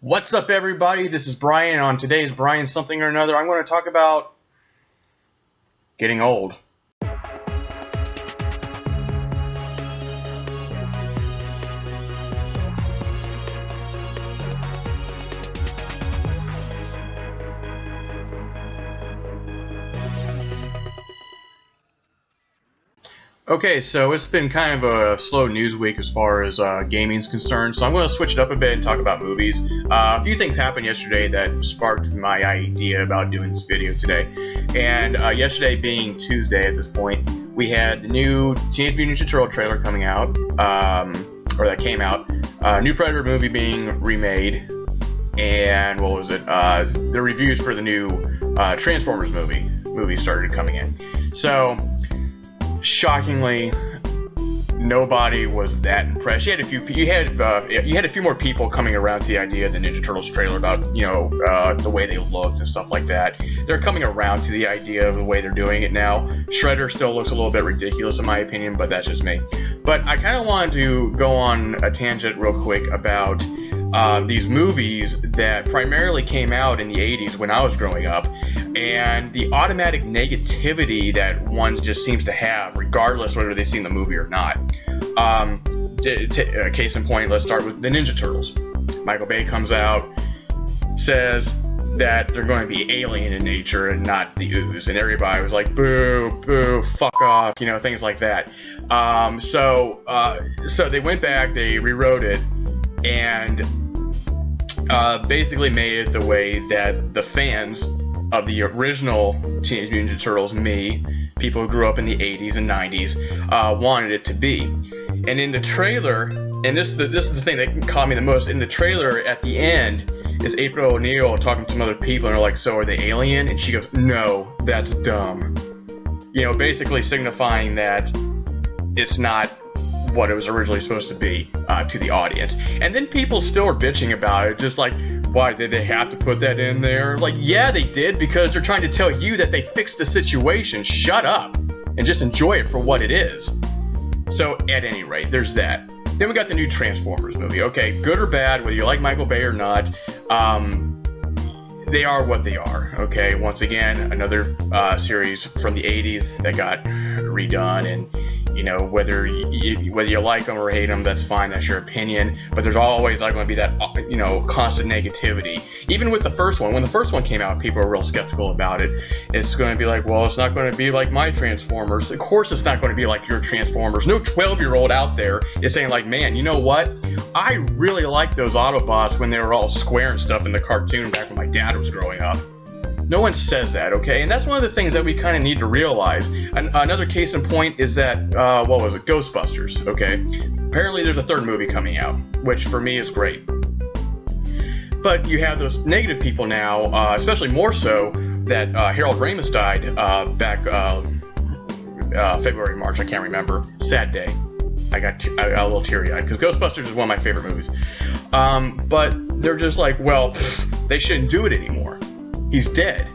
What's up, everybody? This is Bryan, and on today's Bryan Something or Another, I'm going to talk about getting old. Okay, so it's been kind of a slow news week as far as gaming is concerned, so I'm going to switch it up a bit and talk about movies. A few things happened yesterday that sparked my idea about doing this video today. And yesterday being Tuesday at this point, we had the new Teenage Mutant Ninja Turtle trailer coming out, or that came out. New Predator movie being remade, and what was it? The reviews for the new Transformers movie started coming in. So, shockingly, nobody was that impressed. You had a few more people coming around to the idea of the Ninja Turtles trailer about the way they looked and stuff like that. They're coming around to the idea of the way they're doing it now. Shredder still looks a little bit ridiculous in my opinion, but that's just me. But I kind of wanted to go on a tangent real quick about these movies that primarily came out in the 80s when I was growing up, and the automatic negativity that one just seems to have, regardless whether they've seen the movie or not. Case in point, let's start with the Ninja Turtles. Michael Bay comes out, says that they're going to be alien in nature and not the ooze, and everybody was like, boo, boo, fuck off, things like that. So they went back, they rewrote it, and basically made it the way that the fans of the original Teenage Mutant Ninja Turtles, people who grew up in the 80s and 90s, wanted it to be. And in the trailer, and this is the thing that caught me the most, in the trailer at the end is April O'Neil talking to some other people, and they're like, so are they alien? And she goes, no, that's dumb. Basically signifying that it's not what it was originally supposed to be to the audience. And then people still are bitching about it, just like, why did they have to put that in there? Like, yeah, they did, because they're trying to tell you that they fixed the situation. Shut up and just enjoy it for what it is. So at any rate, there's that. Then we got the new Transformers movie. Okay, good or bad, whether you like Michael Bay or not, they are what they are. Okay, once again, another series from the 80s that got redone, and whether you like them or hate them, that's fine, that's your opinion, but there's always going to be that constant negativity. Even with the first one, when the first one came out, people were real skeptical about it. It's going to be like, well, it's not going to be like my Transformers. Of course it's not going to be like your Transformers. No 12-year-old out there is saying like, man, you know what, I really like those Autobots when they were all square and stuff in the cartoon back when my dad was growing up. No one says that, okay? And that's one of the things that we kind of need to realize. Another case in point is that, what was it? Ghostbusters, okay? Apparently there's a third movie coming out, which for me is great. But you have those negative people now, especially more so that Harold Ramis died back February, March, I can't remember. Sad day. I got a little teary-eyed, because Ghostbusters is one of my favorite movies. But they're just like, well, they shouldn't do it anymore. He's dead.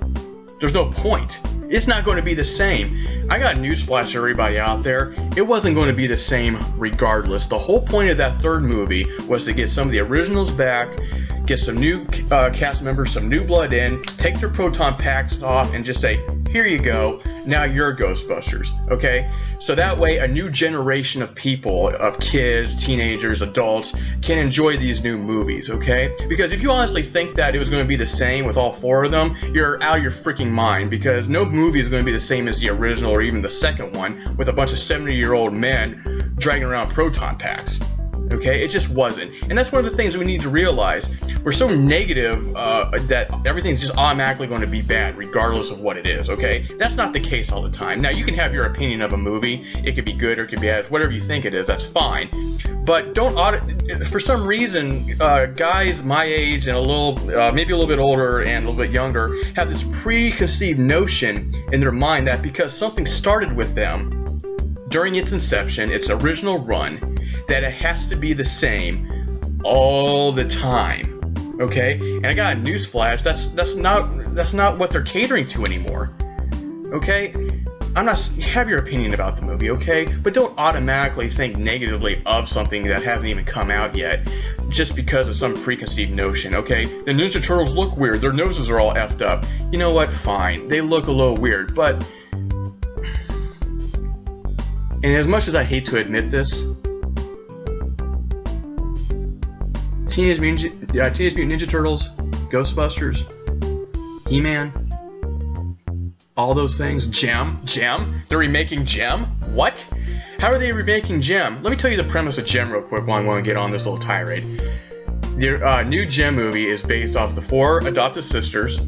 There's no point. It's not going to be the same. I got news flash to everybody out there. It wasn't going to be the same regardless. The whole point of that third movie was to get some of the originals back, get some new cast members, some new blood in, take their proton packs off, and just say, here you go, now you're Ghostbusters, okay? So that way a new generation of people, of kids, teenagers, adults, can enjoy these new movies, okay? Because if you honestly think that it was going to be the same with all four of them, you're out of your freaking mind, because no movie is going to be the same as the original or even the second one with a bunch of 70-year-old men dragging around proton packs. Okay, it just wasn't. And that's one of the things we need to realize. We're so negative that everything's just automatically going to be bad regardless of what it is, okay? That's not the case all the time. Now, you can have your opinion of a movie. It could be good or it could be bad. Whatever you think it is, that's fine. But don't for some reason, guys my age and maybe a little bit older and a little bit younger have this preconceived notion in their mind that because something started with them during its inception, its original run, that it has to be the same all the time, okay? And I got a newsflash, that's not what they're catering to anymore, okay? Have your opinion about the movie, okay? But don't automatically think negatively of something that hasn't even come out yet. just because of some preconceived notion. Okay, the Ninja Turtles look weird. Their noses are all effed up. You know what? Fine. They look a little weird, but... And as much as I hate to admit this, Teenage Mutant Ninja Turtles, Ghostbusters, He-Man, all those things, Gem, they're remaking Gem? What? How are they remaking Gem? Let me tell you the premise of Gem real quick while I want to get on this little tirade. The new Gem movie is based off the 4 adopted sisters,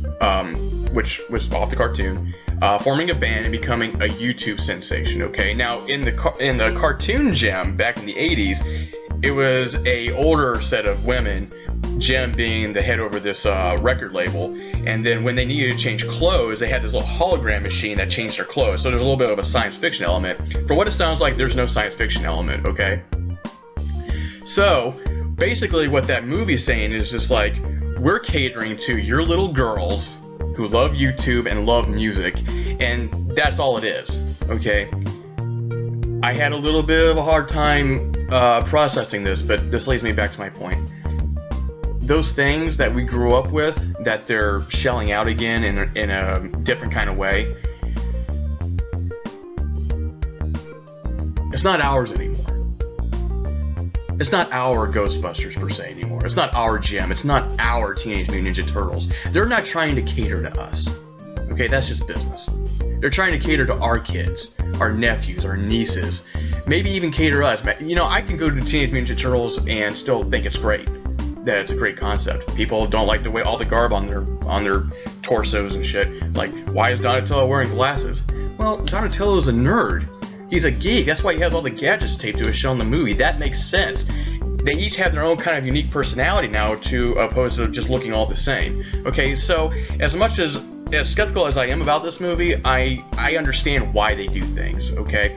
which was off the cartoon, forming a band and becoming a YouTube sensation. Okay, now in the cartoon Gem back in the 80s, it was a older set of women, Gem being the head over this record label, and then when they needed to change clothes, they had this little hologram machine that changed their clothes. So there's a little bit of a science fiction element. For what it sounds like, there's no science fiction element. Okay, so basically what that movie's saying is just like, we're catering to your little girls who love YouTube and love music, and that's all it is. Okay, I had a little bit of a hard time processing this, but this leads me back to my point. Those things that we grew up with, that they're shelling out again in a different kind of way, it's not ours anymore. It's not our Ghostbusters per se anymore. It's not our Gem. It's not our Teenage Mutant Ninja Turtles. They're not trying to cater to us. Okay, that's just business. They're trying to cater to our kids, our nephews, our nieces, maybe even cater us. You know, I can go to Teenage Mutant Ninja Turtles and still think it's great. That it's a great concept. People don't like the way all the garb on their torsos and shit. Like, why is Donatello wearing glasses? Well, Donatello's a nerd. He's a geek. That's why he has all the gadgets taped to his shell in the movie. That makes sense. They each have their own kind of unique personality now, to opposed to just looking all the same. Okay, so as much as skeptical as I am about this movie, I understand why they do things. Okay,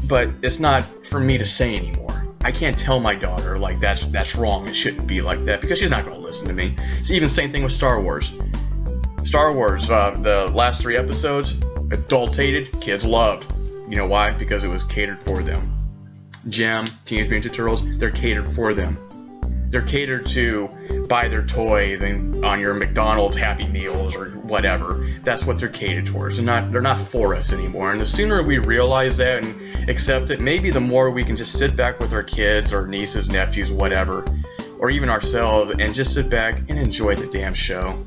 but it's not for me to say anymore. I can't tell my daughter, like, that's wrong, it shouldn't be like that, because she's not going to listen to me. It's even the same thing with Star Wars. Star Wars, the last 3 episodes, adults hated, kids loved. You know why? Because it was catered for them. Gem, Teenage Mutant Ninja Turtles, they're catered for them. They're catered to buy their toys and on your McDonald's Happy Meals or whatever. That's what they're catered towards. They're not for us anymore. And the sooner we realize that and accept it, maybe the more we can just sit back with our kids or nieces, nephews, whatever, or even ourselves, and just sit back and enjoy the damn show.